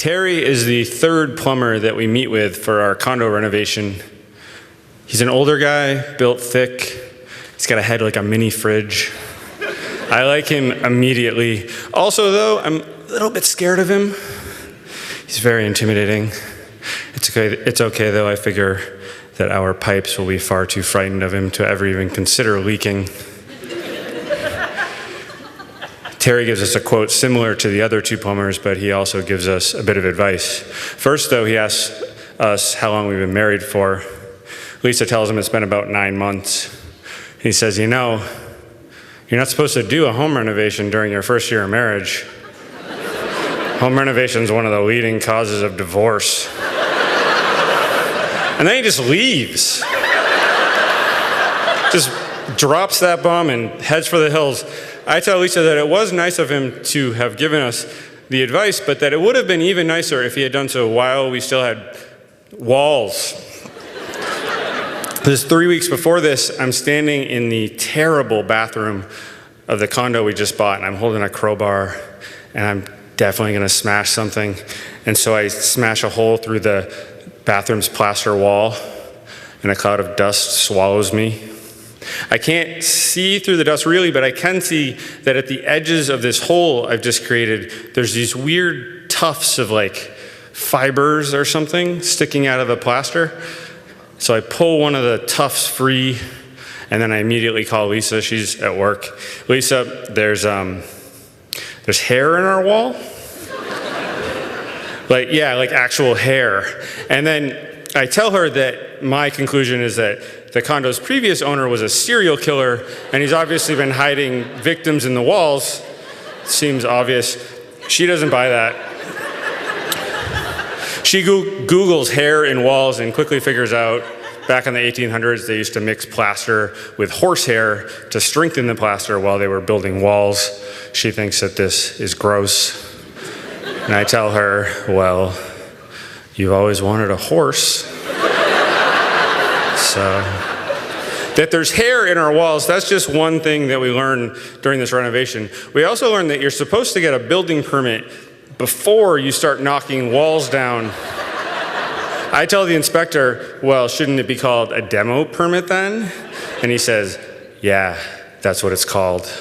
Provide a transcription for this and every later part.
Terry is the third plumber that we meet with for our condo renovation. He's an older guy, built thick. He's got a head like a mini fridge. I like him immediately. Also, though, I'm a little bit scared of him. He's very intimidating. It's okay, though. I figure that our pipes will be far too frightened of him to ever even consider leaking. Terry gives us a quote similar to the other two plumbers, but he also gives us a bit of advice. First, though, he asks us how long we've been married for. Lisa tells him it's been about 9 months. He says, you know, you're not supposed to do a home renovation during your first year of marriage. Home renovation is one of the leading causes of divorce. And then he just leaves. Just drops that bomb and heads for the hills. I tell Lisa that it was nice of him to have given us the advice, but that it would have been even nicer if he had done so while we still had walls. Because 3 weeks before this, I'm standing in the terrible bathroom of the condo we just bought, and I'm holding a crowbar, and I'm definitely gonna smash something. And so I smash a hole through the bathroom's plaster wall, and a cloud of dust swallows me. I can't see through the dust really, but I can see that at the edges of this hole I've just created, there's these weird tufts of like fibers or something sticking out of the plaster. So I pull one of the tufts free, and then I immediately call Lisa. She's at work. Lisa, there's hair in our wall. Like actual hair. And then I tell her that my conclusion is that the condo's previous owner was a serial killer, and he's obviously been hiding victims in the walls. Seems obvious. She doesn't buy that. She Googles hair in walls and quickly figures out back in the 1800s they used to mix plaster with horsehair to strengthen the plaster while they were building walls. She thinks that this is gross. And I tell her, well, you've always wanted a horse. So, that there's hair in our walls, that's just one thing that we learned during this renovation. We also learned that you're supposed to get a building permit before you start knocking walls down. I tell the inspector, well, shouldn't it be called a demo permit then? And he says, yeah, that's what it's called.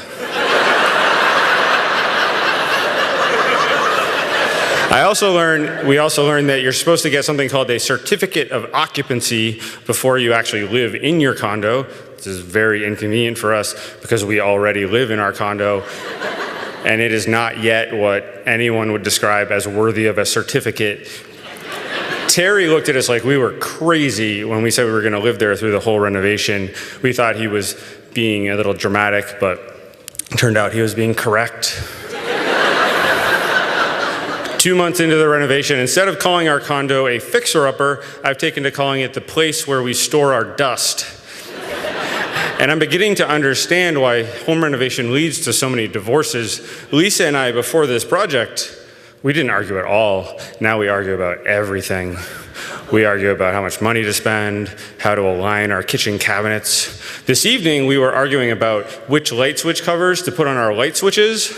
We also learned that you're supposed to get something called a certificate of occupancy before you actually live in your condo. This is very inconvenient for us because we already live in our condo, and it is not yet what anyone would describe as worthy of a certificate. Terry looked at us like we were crazy when we said we were going to live there through the whole renovation. We thought he was being a little dramatic, but it turned out he was being correct. 2 months into the renovation, instead of calling our condo a fixer-upper, I've taken to calling it the place where we store our dust. And I'm beginning to understand why home renovation leads to so many divorces. Lisa and I, before this project, we didn't argue at all. Now we argue about everything. We argue about how much money to spend, how to align our kitchen cabinets. This evening, we were arguing about which light switch covers to put on our light switches.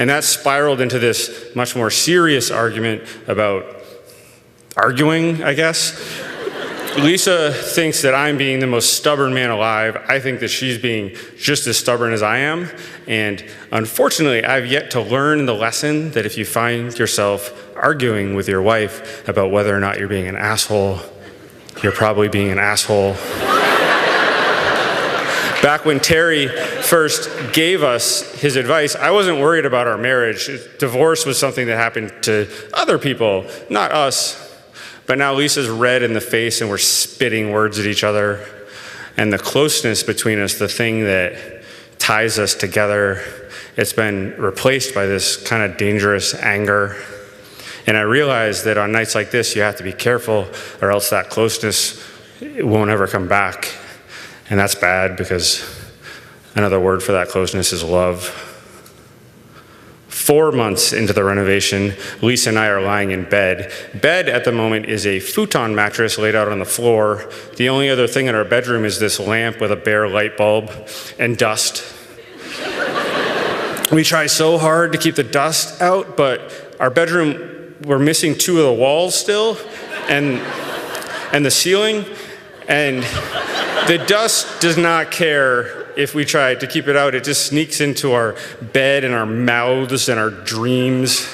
And that spiraled into this much more serious argument about arguing, I guess. Lisa thinks that I'm being the most stubborn man alive. I think that she's being just as stubborn as I am. And unfortunately, I've yet to learn the lesson that if you find yourself arguing with your wife about whether or not you're being an asshole, you're probably being an asshole. Back when Terry first gave us his advice, I wasn't worried about our marriage. Divorce was something that happened to other people, not us. But now Lisa's red in the face and we're spitting words at each other. And the closeness between us, the thing that ties us together, it's been replaced by this kind of dangerous anger. And I realize that on nights like this, you have to be careful or else that closeness won't ever come back. And that's bad because another word for that closeness is love. 4 months into the renovation, Lisa and I are lying in bed. Bed at the moment is a futon mattress laid out on the floor. The only other thing in our bedroom is this lamp with a bare light bulb and dust. We try so hard to keep the dust out, but our bedroom we're missing 2 of the walls still, and the ceiling, and the dust does not care if we try to keep it out. It just sneaks into our bed and our mouths and our dreams.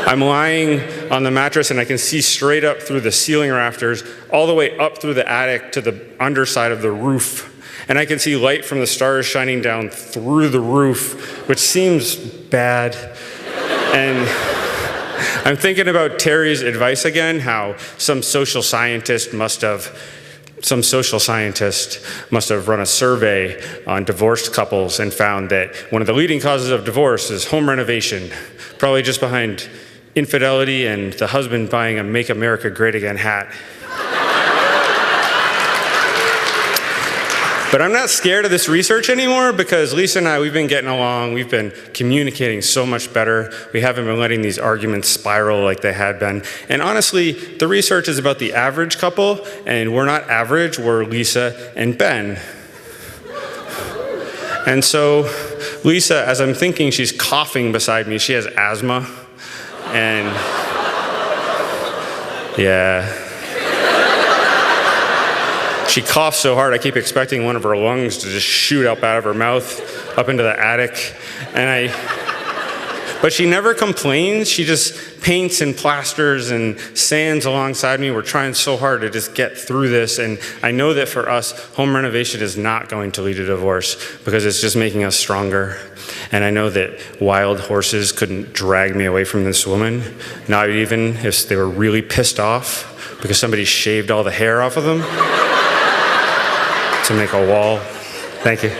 I'm lying on the mattress and I can see straight up through the ceiling rafters, all the way up through the attic to the underside of the roof. And I can see light from the stars shining down through the roof, which seems bad. And I'm thinking about Terry's advice again, how some social scientist must have run a survey on divorced couples and found that one of the leading causes of divorce is home renovation, probably just behind infidelity and the husband buying a Make America Great Again hat. But I'm not scared of this research anymore because Lisa and I, we've been getting along. We've been communicating so much better. We haven't been letting these arguments spiral like they had been. And honestly, the research is about the average couple, and we're not average, we're Lisa and Ben. And so Lisa, as I'm thinking, she's coughing beside me. She has asthma. And yeah. She coughs so hard, I keep expecting one of her lungs to just shoot up out of her mouth, up into the attic. But she never complains. She just paints and plasters and sands alongside me. We're trying so hard to just get through this. And I know that for us, home renovation is not going to lead to divorce because it's just making us stronger. And I know that wild horses couldn't drag me away from this woman, not even if they were really pissed off because somebody shaved all the hair off of them to make a wall. Thank you.